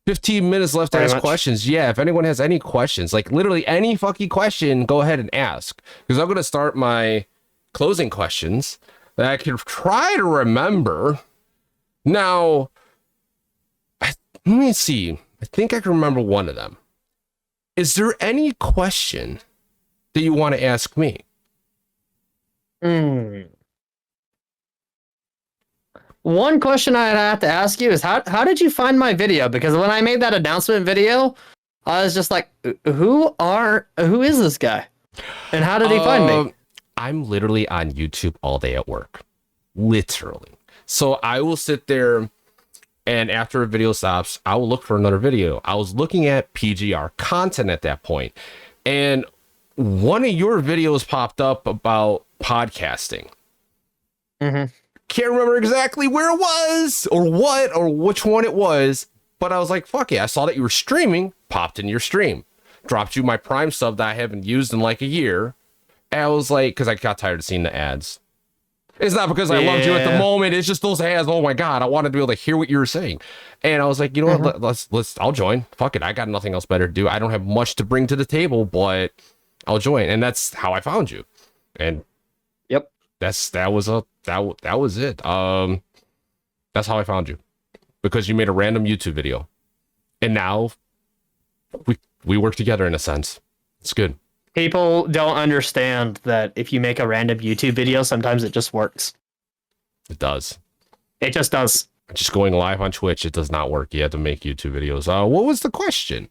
15 minutes left to ask questions. Yeah, if anyone has any questions, literally any fucking question, go ahead and ask. Because I'm going to start my closing questions that I can try to remember. Now, let me see. I think I can remember one of them. Is there any question that you want to ask me? One question I'd have to ask you is how did you find my video? Because when I made that announcement video, I was just like, who is this guy? And how did he find me? I'm literally on YouTube all day at work. Literally. So I will sit there, and after a video stops, I will look for another video. I was looking at PGR content at that point, and one of your videos popped up about podcasting. Mm-hmm. Can't remember exactly where it was or what or which one it was, but I was like, fuck yeah, I saw that you were streaming, popped in your stream, dropped you my Prime sub that I haven't used in like a year. And I was like, because I got tired of seeing the ads. It's not because I loved you at the moment. It's just those ads. Oh my God. I wanted to be able to hear what you were saying. And I was like, you know what? I'll join. Fuck it. I got nothing else better to do. I don't have much to bring to the table, but I'll join. And that's how I found you. And yep, that was it. That's how I found you, because you made a random YouTube video, and now we work together in a sense. It's good. People don't understand that if you make a random YouTube video, sometimes it just works. It does. It just does. Just going live on Twitch, it does not work. You have to make YouTube videos. What was the question?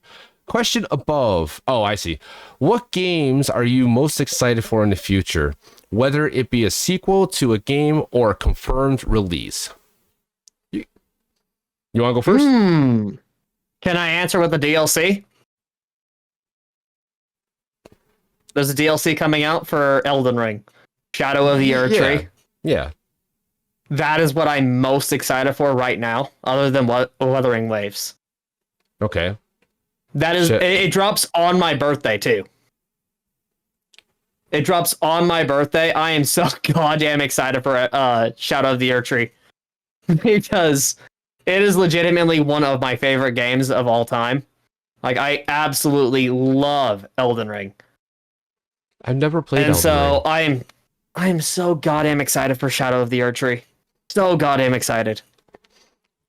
Question above. Oh, I see. What games are you most excited for in the future, whether it be a sequel to a game or a confirmed release? You want to go first? Can I answer with the DLC? There's a DLC coming out for Elden Ring, Shadow of the Erdtree. Yeah. That is what I'm most excited for right now, other than Wuthering Waves. Okay. That is, it drops on my birthday too. It drops on my birthday. I am so goddamn excited for Shadow of the Erdtree because it is legitimately one of my favorite games of all time. Like, I absolutely love Elden Ring. I've never played and Elden Ring. So I'm so goddamn excited for Shadow of the Erdtree. So goddamn excited.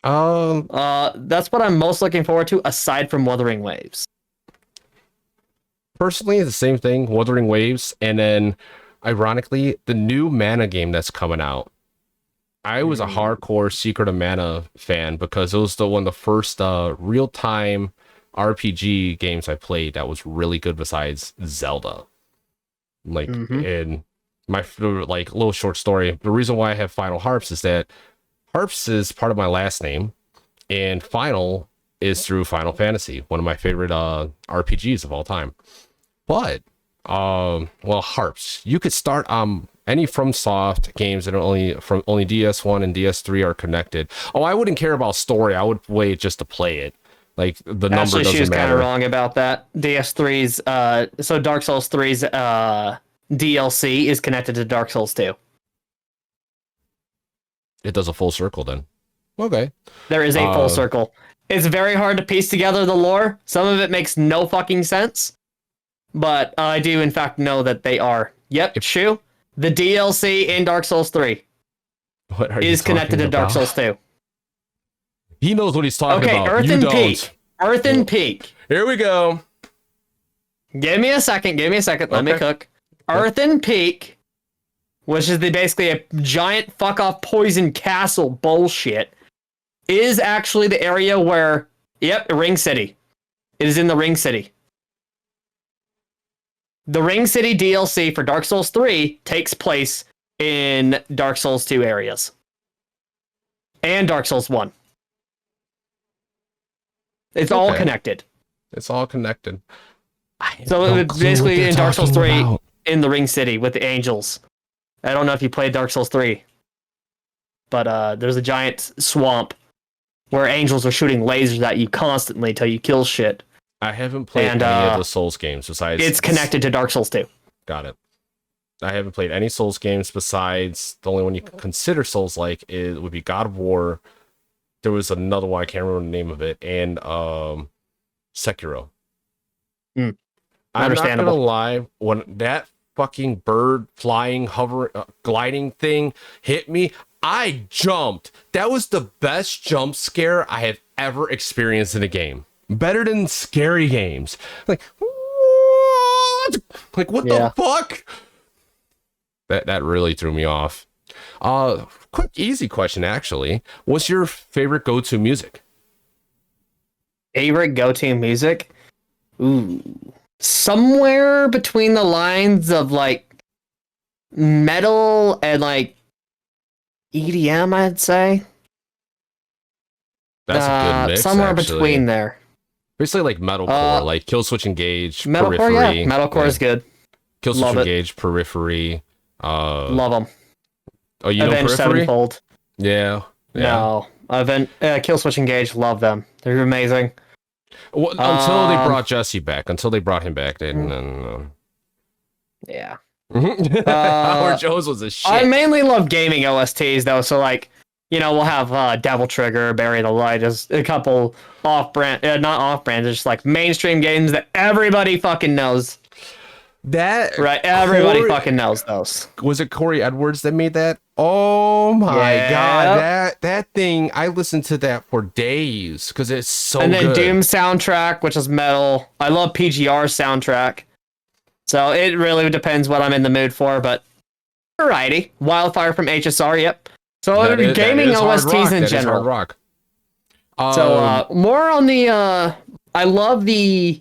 That's what I'm most looking forward to, aside from Wuthering Waves. Personally, the same thing, Wuthering Waves, and then, ironically, the new Mana game that's coming out. I was a hardcore Secret of Mana fan because it was one of the first real-time RPG games I played that was really good besides Zelda. Like, and my like little short story, the reason why I have FinalHarps is that Harps is part of my last name, and Final is through Final Fantasy, one of my favorite RPGs of all time. But well, Harps, you could start any FromSoft games that are only DS1 and DS3 are connected. Oh, I wouldn't care about story. I would play it just to play it. Like, the number doesn't matter. She was kind of wrong about that. DS3's so Dark Souls 3's DLC is connected to Dark Souls 2. It does a full circle then. Okay. There is a full circle. It's very hard to piece together the lore. Some of it makes no fucking sense. But I do, in fact, know that they are. Yep, Shu. The DLC in Dark Souls 3 is connected to Dark Souls 2. He knows what he's talking about. Okay, Earthen Peak. Here we go. Give me a second. Let me cook. Earthen Peak, which is basically a giant fuck-off poison castle bullshit, is actually the area where... Yep, Ring City. It is in the Ring City. The Ring City DLC for Dark Souls 3 takes place in Dark Souls 2 areas. And Dark Souls 1. It's all connected. It's all connected. So it's basically in Dark Souls 3 in the Ring City with the angels. I don't know if you played Dark Souls 3. But there's a giant swamp where angels are shooting lasers at you constantly till you kill shit. I haven't played any of the Souls games besides... It's connected to Dark Souls 2. Got it. I haven't played any Souls games besides... The only one you can consider Souls-like would be God of War. There was another one, I can't remember the name of it, and Sekiro. I'm not gonna lie, when that fucking bird flying, hovering, gliding thing hit me, I jumped. That was the best jump scare I have ever experienced in a game. Better than scary games. Like, what? Like, what the fuck? That really threw me off. Quick, easy question, actually. What's your favorite go-to music? Favorite go-to music? Ooh. Somewhere between the lines of like metal and like EDM, I'd say. That's a good mix, somewhere actually. between there. Basically like metalcore, like Kill Switch Engage, Metalcore, Periphery. yeah. Metalcore is good. Kill Switch Love it. Engage, Periphery. Love them. Oh, you know Avenged Periphery? Sevenfold. Yeah. No. Kill Switch Engage, love them. They're amazing. Well, until they brought Jesse back. Until they brought him back, they didn't. Yeah. Howard Jones was a shit. I mainly love gaming OSTs though, so like, we'll have Devil Trigger, Bury the Light, just a couple off-brand, not off-brand, just like mainstream games that everybody fucking knows. That right, everybody fucking knows those. Was it Corey Edwards that made that? Oh my god, that thing! I listened to that for days because it's so. And then good. Doom soundtrack, which is metal. I love PGR soundtrack. So it really depends what I'm in the mood for, but variety. Wildfire from HSR, yep. So gaming OSTs in general. Hard rock. So more on the I love the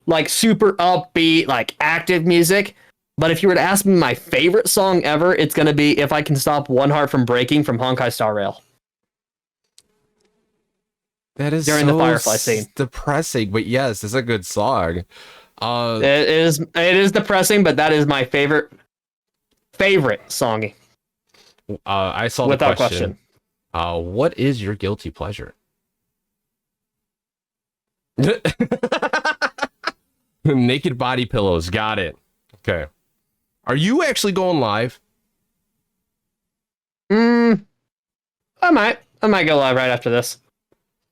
like super upbeat, like active music. But if you were to ask me my favorite song ever, it's gonna be If I Can Stop One Heart from Breaking from Honkai Star Rail. That is during the Firefly scene. Depressing, but yes, it's a good song. It is depressing, but that is my favorite song. I saw without the question. What is your guilty pleasure? Naked body pillows. Got it. Okay. Are you actually going live? I might go live right after this.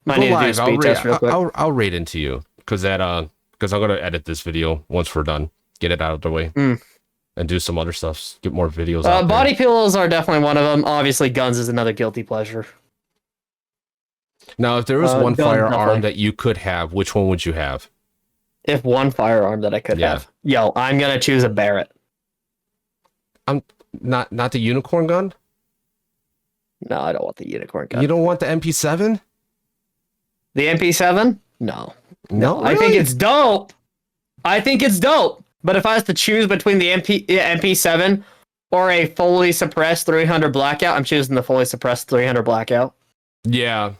Might need to do a speed test real quick. I'll raid into you because I'm gonna edit this video once we're done, get it out of the way, and do some other stuff, get more videos out body pillows are definitely one of them. Obviously, guns is another guilty pleasure. Now, if there was one firearm that you could have, which one would you have? If one firearm that I could have, I'm gonna choose a Barrett. I'm not the unicorn gun. No, I don't want the unicorn gun. You don't want the MP7? The MP7? No. No, really? I think it's dope. But if I was to choose between the MP7 or a fully suppressed 300 Blackout, I'm choosing the fully suppressed 300 Blackout. Yeah.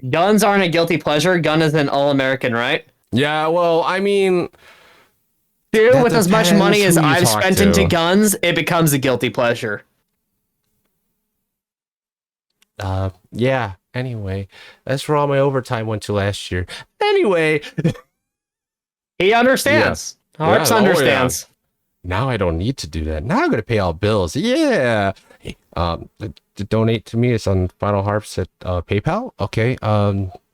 Guns aren't a guilty pleasure. Gun is an all-American, right? Yeah, well, I mean... Dude, with as much money as I've spent into guns, it becomes a guilty pleasure. Yeah. Anyway, that's where all my overtime went to last year. Anyway. He understands. Yeah. Harps understands. Now I don't need to do that. Now I'm going to pay all bills. Yeah. Hey, donate to me. It's on FinalHarps at PayPal. Okay.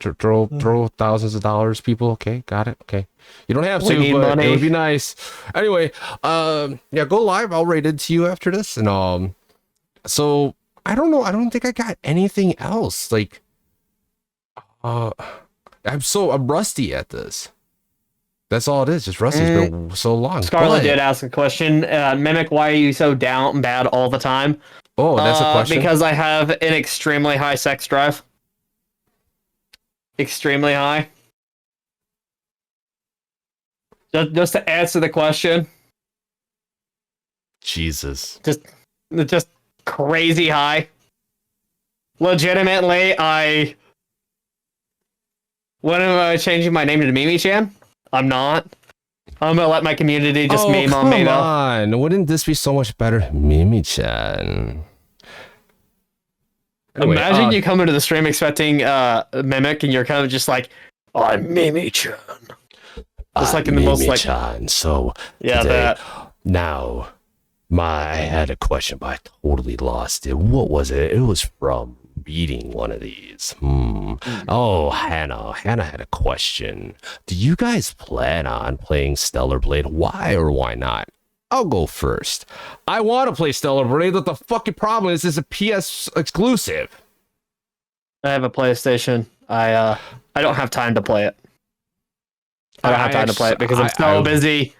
Throw thousands of dollars, people. Okay. Got it. Okay. You don't have to, but it would be nice. Anyway, go live. I'll raid into you after this. And so I don't know. I don't think I got anything else. Like, I'm rusty at this. That's all it is. Just rusty. It's been so long. Scarlett did ask a question. Mimic, why are you so down and bad all the time? Oh, that's a question. Because I have an extremely high sex drive. Extremely high. Just to answer the question. Jesus. Just crazy high. Legitimately, when am I changing my name to Mimi-chan? I'm not. I'm gonna let my community just meme on me though. Come on, wouldn't this be so much better, Mimi-chan? Anyway, imagine you come into the stream expecting Mimic, and you're kind of just like, I'm Mimi-chan. Just like in the most like. So yeah, today, that. Now, I had a question, but I totally lost it. What was it? It was from reading one of these. Oh, Hannah had a question. Do you guys plan on playing Stellar Blade? Why or why not? I'll go first. I want to play Stellar Blade, but the fucking problem is it's a PS exclusive. I have a PlayStation. I don't have time to play it. I don't have time to play it because I'm so busy.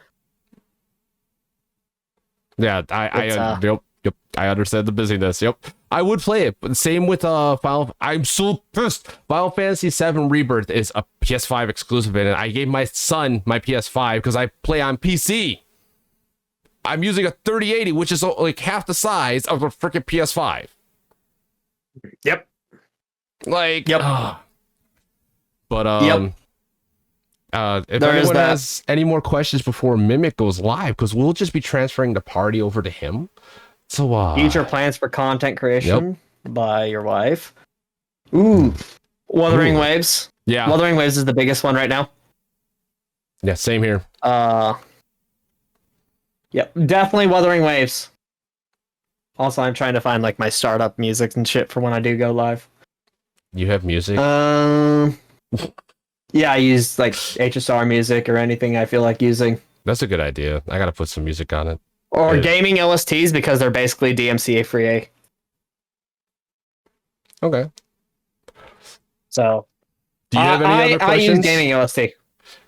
Yeah, Yep, I understand the busyness. Yep, I would play it, but same with Final. I'm so pissed. Final Fantasy VII Rebirth is a PS5 exclusive, and I gave my son my PS5 because I play on PC. I'm using a 3080, which is like half the size of a freaking PS5. Yep. Like, Yep. But Yep. if There is anyone that. has any more questions before Mimic goes live, because we'll just be transferring the party over to him. So Future plans for content creation by your wife. Ooh. Wuthering Ooh. Waves. Yeah. Wuthering Waves is the biggest one right now. Yeah, same here. Yep, definitely Wuthering Waves. Also, I'm trying to find like my startup music and shit for when I do go live. You have music? Yeah, I use like HSR music or anything I feel like using. That's a good idea. I gotta put some music on it. Or gaming OSTs because they're basically DMCA free. Okay. So do you have any other questions? I use gaming OST.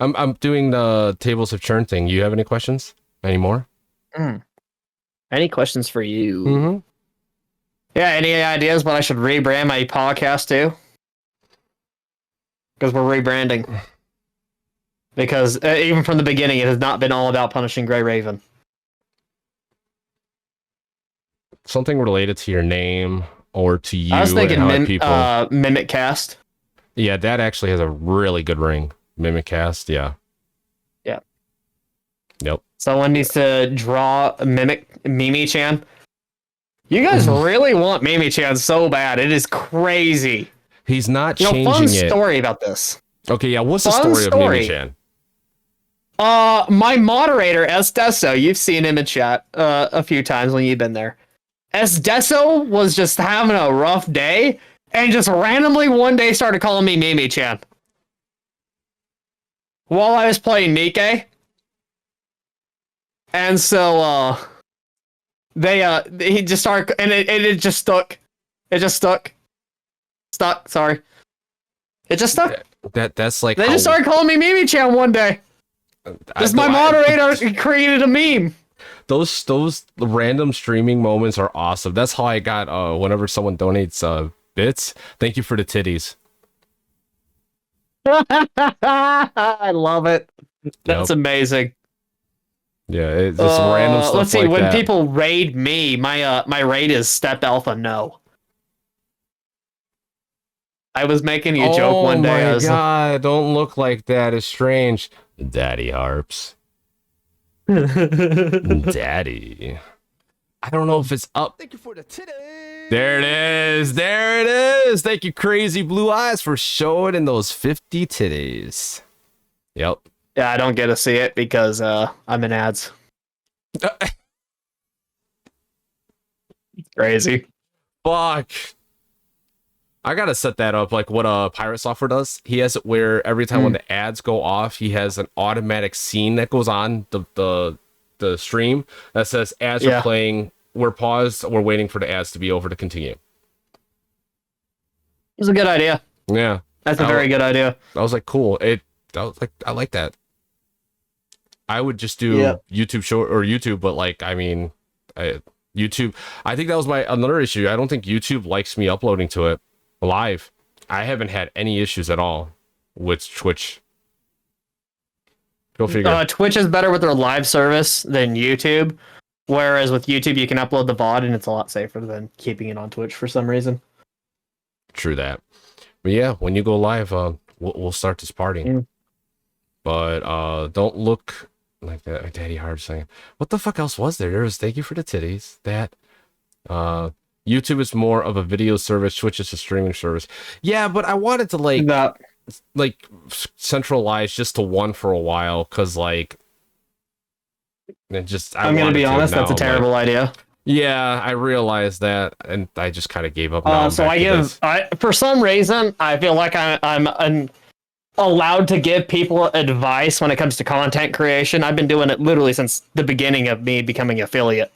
I'm doing the tables of churn thing. You have any questions? Any more? Any questions for you? Mm-hmm. Yeah, any ideas what I should rebrand my podcast to? Because we're rebranding. Because even from the beginning, it has not been all about punishing Grey Raven. Something related to your name or to you. I was thinking people. Mimic Cast. Yeah, that actually has a really good ring. Mimiccast, yeah. Yeah. Yep. Someone needs to draw Mimi-chan. You guys really want Mimi-chan so bad. It is crazy. He's not changing fun it. Story about this. Okay, yeah. What's the story of Mimi-chan? My moderator, Esdesso, you've seen him in chat a few times when you've been there. Esdesso was just having a rough day and just randomly one day started calling me Mimi-chan. While I was playing Nikke. And so, he just started, and it just stuck. It just stuck. Sorry. It just stuck. That's like they just started calling me Mimi-chan one day. Just my moderator created a meme. Those random streaming moments are awesome. That's how I got whenever someone donates bits. Thank you for the titties. I love it. That's amazing. Yeah, it's just random stuff. Let's see. Like when that. people raid me, my raid is Step Alpha No. I was making you a joke one day. Oh my god! Don't look like that. It's strange. Daddy harps. Daddy. I don't know if it's up. Thank you for the titties. There it is. There it is. Thank you, Crazy Blue Eyes, for showing in those 50 titties. Yep. Yeah, I don't get to see it because I'm in ads. Crazy. Fuck. I gotta set that up like what Pirate Software does. He has it where every time when the ads go off, he has an automatic scene that goes on the stream that says ads are playing. We're paused. We're waiting for the ads to be over to continue. It's a good idea. Yeah, that's a very good idea. I was like, cool. I like that. I would just do YouTube short or YouTube, but like, I mean, YouTube. I think that was another issue. I don't think YouTube likes me uploading to it live. I haven't had any issues at all with Twitch. Go figure. Twitch is better with their live service than YouTube, whereas with YouTube you can upload the VOD and it's a lot safer than keeping it on Twitch for some reason. True that. But yeah, when you go live, we'll start this party. But don't look like that. Like Daddy Hard saying, what the fuck else was there? There was thank you for the titties. That YouTube is more of a video service. Twitch is a streaming service. Yeah, but I wanted to like centralize just to one for a while because like it just. I'm gonna be honest. That's a terrible idea. Yeah, I realized that, and I just kind of gave up. For some reason, I feel like I'm allowed to give people advice when it comes to content creation. I've been doing it literally since the beginning of me becoming affiliate.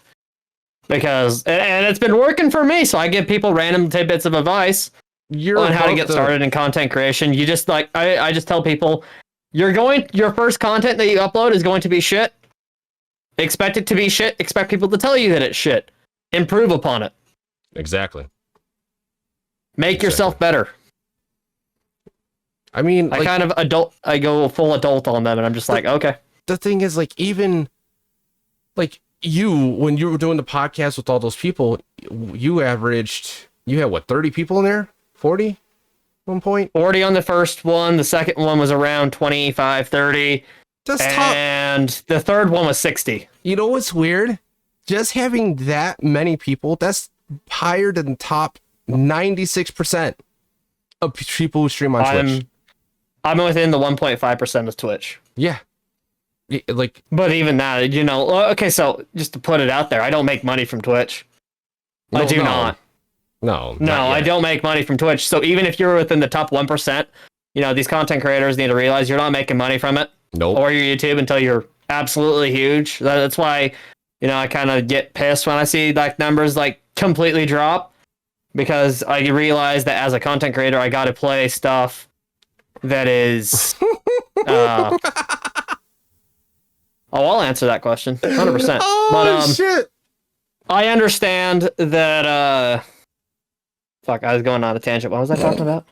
Because and it's been working for me, so I give people random tidbits of advice on how to get started in content creation. You just like I just tell people your first content that you upload is going to be shit. Expect it to be shit. Expect people to tell you that it's shit. Improve upon it. Exactly. Make yourself better. I mean, I kind of I go full adult on them, and I'm just like, okay. The thing is, like, even like when you were doing the podcast with all those people, you had what, 30 people in there? 40? 1 point? 40 on the first one. The second one was around 25, 30. That's tough. And the third one was 60. You know what's weird? Just having that many people, that's higher than top 96% of people who stream on Twitch. I'm within the 1.5% of Twitch. Yeah. Like, but even that, okay, so just to put it out there, I don't make money from Twitch. I do not. No, I don't make money from Twitch. So even if you're within the top 1%, these content creators need to realize you're not making money from it. Nope. Or your YouTube until you're absolutely huge. That's why, I kind of get pissed when I see like numbers like completely drop, because I realize that as a content creator, I got to play stuff that is. I'll answer that question 100%. Oh, shit. I understand that. Fuck, I was going on a tangent. What was I talking about?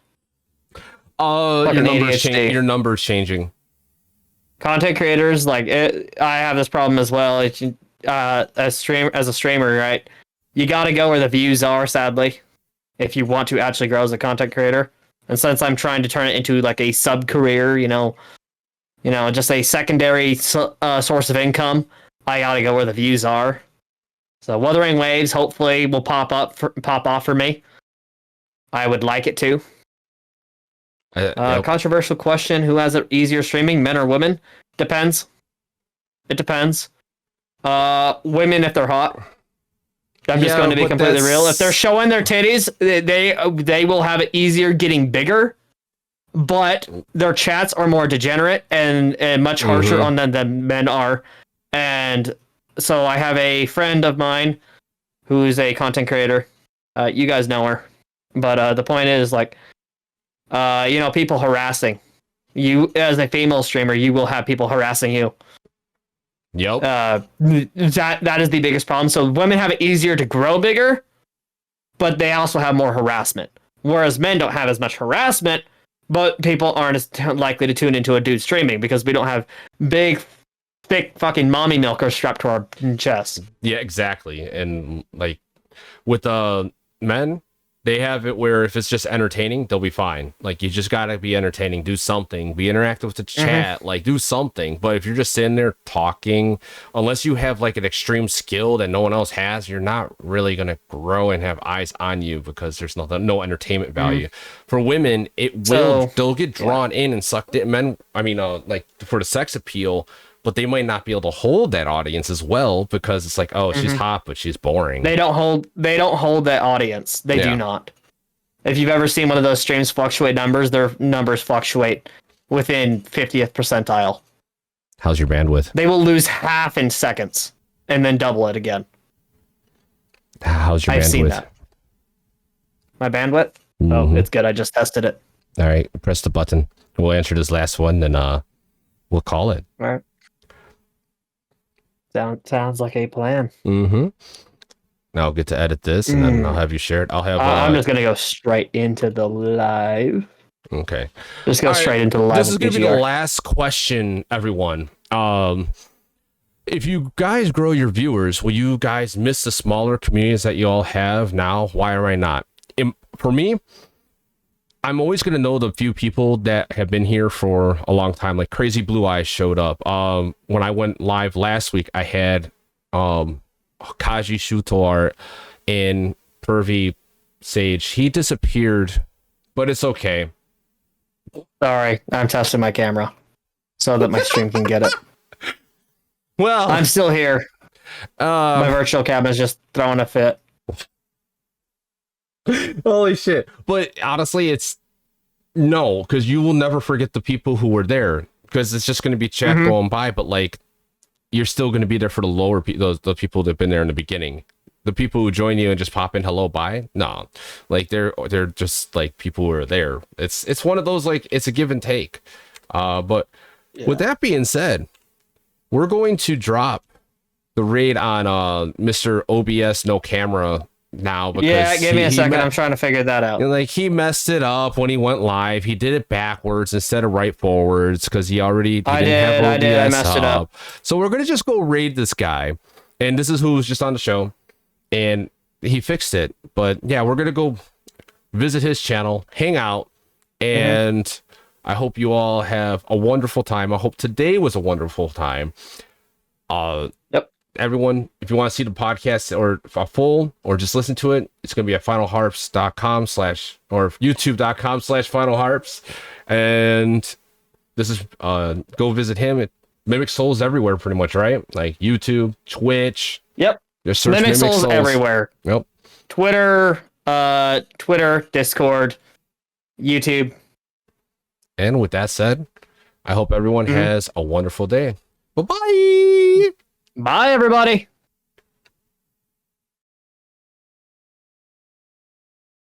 Your numbers changing. Content creators, like I have this problem as well. As a streamer, right? You got to go where the views are. Sadly, if you want to actually grow as a content creator, and since I'm trying to turn it into like a sub career, just a secondary source of income, I got to go where the views are. So Wuthering Waves hopefully will pop off for me. I would like it to. Controversial question: who has it easier streaming, men or women? Depends. It depends. Women if they're hot. I'm just going to be completely real. If they're showing their titties, they will have it easier getting bigger, but their chats are more degenerate and much harsher on them than men are. And so I have a friend of mine who's a content creator. You guys know her. But the point is, like, people harassing you as a female streamer. You will have people harassing you. Yep. That is the biggest problem. So women have it easier to grow bigger, but they also have more harassment. Whereas men don't have as much harassment, but people aren't as likely to tune into a dude streaming because we don't have big, thick fucking mommy milkers strapped to our chest. Yeah, exactly. And like with men, they have it where if it's just entertaining, they'll be fine. Like, you just gotta be entertaining, do something, be interactive with the chat, like do something. But if you're just sitting there talking, unless you have like an extreme skill that no one else has, you're not really gonna grow and have eyes on you because there's no entertainment value. For women, they'll get drawn in and sucked in. Men, like for the sex appeal, but they might not be able to hold that audience as well because it's like, oh, she's hot, but she's boring. They don't hold that audience. They do not. If you've ever seen one of those streams fluctuate numbers, their numbers fluctuate within 50th percentile. How's your bandwidth? They will lose half in seconds and then double it again. How's your bandwidth? I've seen that. My bandwidth? Oh, it's good. I just tested it. All right. Press the button. We'll answer this last one, then we'll call it. All right. Sounds like a plan. Now I'll get to edit this, and then I'll have you share it. I'm just gonna go straight into the live. Okay. Just go straight into the live. This is gonna be the last question, everyone. If you guys grow your viewers, will you guys miss the smaller communities that you all have now? Why or why not? For me, I'm always going to know the few people that have been here for a long time. Like Crazy Blue Eyes showed up. When I went live last week, I had Kaji Shutor and Pervy Sage. He disappeared, but it's okay. Sorry, I'm testing my camera so that my stream can get it. Well, I'm still here. My virtual cabinet's just throwing a fit. Holy shit. But honestly, no, because you will never forget the people who were there, because it's just going to be chat going by, but like you're still going to be there for the lower the people that have been there in the beginning. The people who join you and just pop in hello bye, no, like they're just like people who are there. It's one of those, like, it's a give and take. But with that being said, we're going to drop the raid on Mr. OBS no camera now because yeah, give me a second. I'm trying to figure that out. Like he messed it up when he went live. He did it backwards instead of right forwards because he didn't have OBS I messed it up. So we're gonna just go raid this guy, and this is who was just on the show, and he fixed it. But yeah, we're gonna go visit his channel, hang out, and I hope you all have a wonderful time. I hope today was a wonderful time. Yep. Everyone, if you want to see the podcast or full or just listen to it, it's going to be at finalharps.com/ or youtube.com/finalharps. And this is go visit him at Mimicsouls everywhere pretty much, right? Like YouTube, Twitch. Yep. Just search Mimicsouls everywhere. Yep. Twitter, Discord, YouTube. And with that said, I hope everyone has a wonderful day. Bye-bye. Bye, everybody.